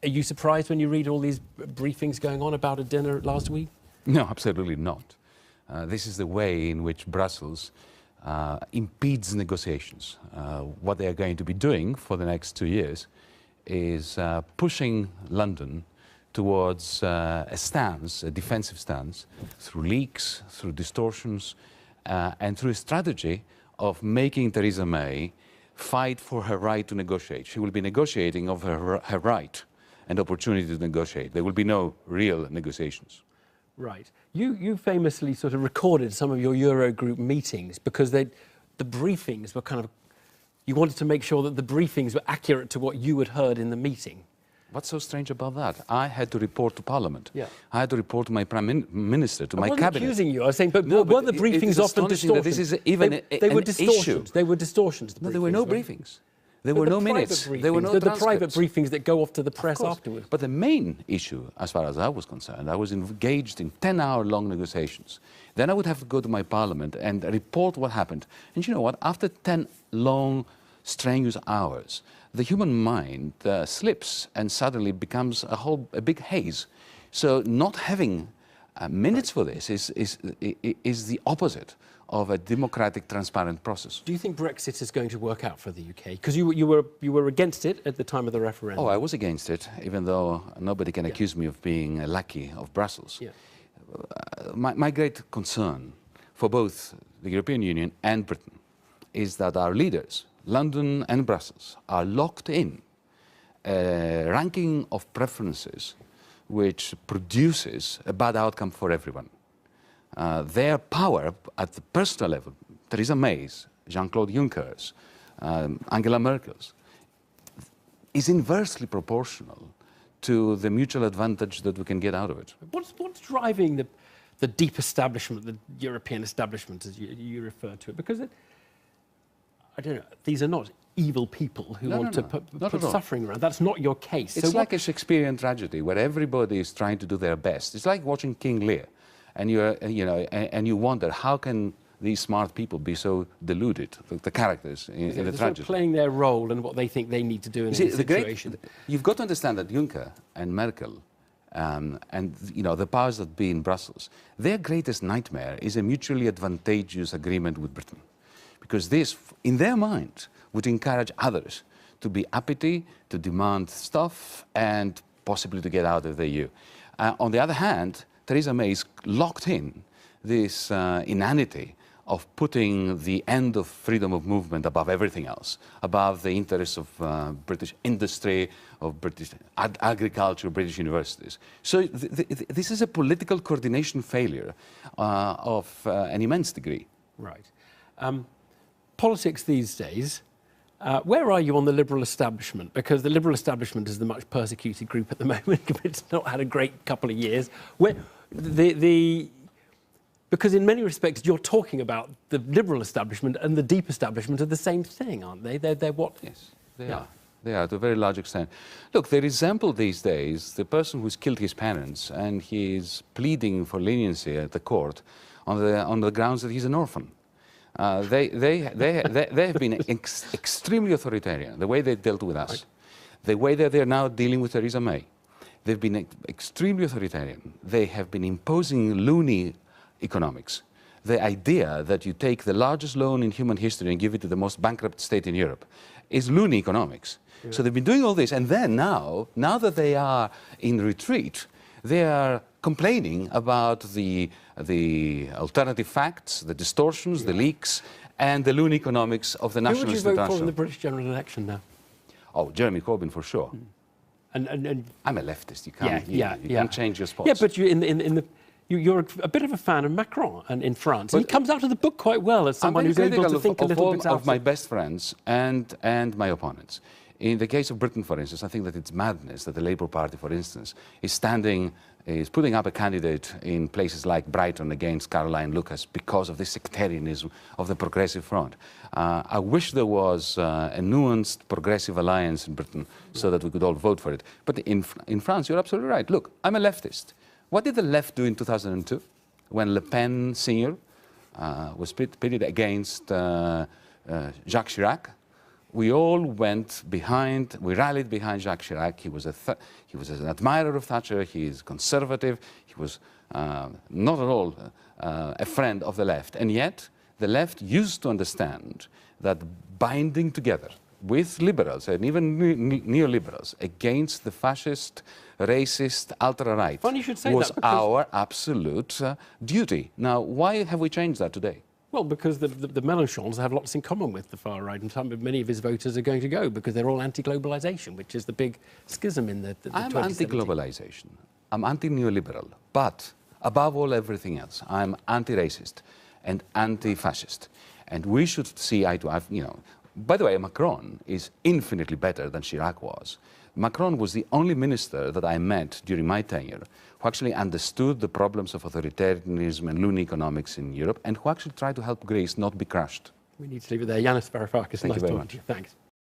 Are you surprised when you read all these briefings going on about a dinner last week? No, absolutely not. This is the way in which Brussels impedes negotiations. What they are going to be doing for the next 2 years is pushing London towards a stance, a defensive stance, through leaks, through distortions, and through a strategy of making Theresa May fight for her right to negotiate. She will be negotiating of her right and opportunity to negotiate. There will be no real negotiations. Right. You famously sort of recorded some of your Eurogroup meetings because the briefings were kind of, you wanted to make sure that the briefings were accurate to what you had heard in the meeting. What's so strange about that? I had to report to Parliament. Yeah. I had to report to my Prime Minister, to my cabinet. I wasn't accusing you. I was saying, but no, were the briefings often distortions? This is even they were an distortions. issue. They were distortions. No, there were no briefings. There were no minutes. There were no the private briefings that go off to the press afterwards. But the main issue, as far as I was concerned, I was engaged in 10-hour-long negotiations. Then I would have to go to my Parliament and report what happened. And you know what? After 10 long, strenuous hours, the human mind slips and suddenly becomes a big haze. So not having minutes for this is the opposite of a democratic, transparent process. Do you think Brexit is going to work out for the UK? Because you were against it at the time of the referendum. Oh, I was against it, even though nobody can accuse me of being a lackey of Brussels. Yeah. My great concern for both the European Union and Britain is that our leaders, London and Brussels, are locked in a ranking of preferences which produces a bad outcome for everyone. Their power at the personal level, Theresa May's, Jean-Claude Juncker's, Angela Merkel's, is inversely proportional to the mutual advantage that we can get out of it. What's driving the deep establishment, the European establishment, as you refer to it? Because I don't know, these are not evil people who want to put suffering around. That's not your case. It's like a Shakespearean tragedy where everybody is trying to do their best. It's like watching King Lear. And you wonder, how can these smart people be so deluded, the characters in the tragedy? Playing their role and what they think they need to do in a situation. You've got to understand that Juncker and Merkel and the powers that be in Brussels, their greatest nightmare is a mutually advantageous agreement with Britain. Because this, in their mind, would encourage others to be uppity, to demand stuff, and possibly to get out of the EU. On the other hand, Theresa May is locked in this inanity of putting the end of freedom of movement above everything else, above the interests of British industry, of British agriculture, British universities. So this is a political coordination failure of an immense degree. Right. Politics these days, where are you on the Liberal establishment? Because the Liberal establishment is the much persecuted group at the moment. It's not had a great couple of years. Because in many respects, you're talking about the Liberal establishment and the deep establishment are the same thing, aren't they? They're what? Yes, they are. They are, to a very large extent. Look, they resemble these days the person who's killed his parents and he's pleading for leniency at the court on the grounds that he's an orphan. They have been extremely authoritarian, the way they dealt with us, right. The way that they're now dealing with Theresa May. They've been extremely authoritarian. They have been imposing loony economics. The idea that you take the largest loan in human history and give it to the most bankrupt state in Europe is loony economics. Yeah. So they've been doing all this, and then now that they are in retreat, they are complaining about the alternative facts, the distortions, the leaks, and the loony economics of the nationalist international. Who would you vote for in the British general election now? Oh, Jeremy Corbyn for sure. And I'm a leftist. You can't change your spots. Yeah, but you're a bit of a fan of Macron in France. But he comes out of the book quite well as someone who's able to think a little bit outside. Of my best friends and my opponents. In the case of Britain, for instance, I think that it's madness that the Labour Party, for instance, is putting up a candidate in places like Brighton against Caroline Lucas because of the sectarianism of the Progressive Front. I wish there was a nuanced progressive alliance in Britain so that we could all vote for it. But in France, you're absolutely right. Look, I'm a leftist. What did the left do in 2002 when Le Pen Senior was pitted against Jacques Chirac? we all went behind, we rallied behind Jacques Chirac. He was an admirer of Thatcher, he is conservative, he was not at all a friend of the left. And yet, the left used to understand that binding together with liberals and even neoliberals against the fascist, racist, ultra-right was our absolute duty. Now, why have we changed that today? Well, because the Mélenchons have lots in common with the far right, and many of his voters are going to go because they're all anti-globalisation, which is the big schism in the I'm anti-globalisation. I'm anti-neoliberal. But above all everything else, I'm anti-racist and anti-fascist. And we should see eye to eye, you know. By the way, Macron is infinitely better than Chirac was. Macron was the only minister that I met during my tenure who actually understood the problems of authoritarianism and loony economics in Europe and who actually tried to help Greece not be crushed. We need to leave it there. Yanis Varoufakis, Thank you very talking much. to you. Thanks.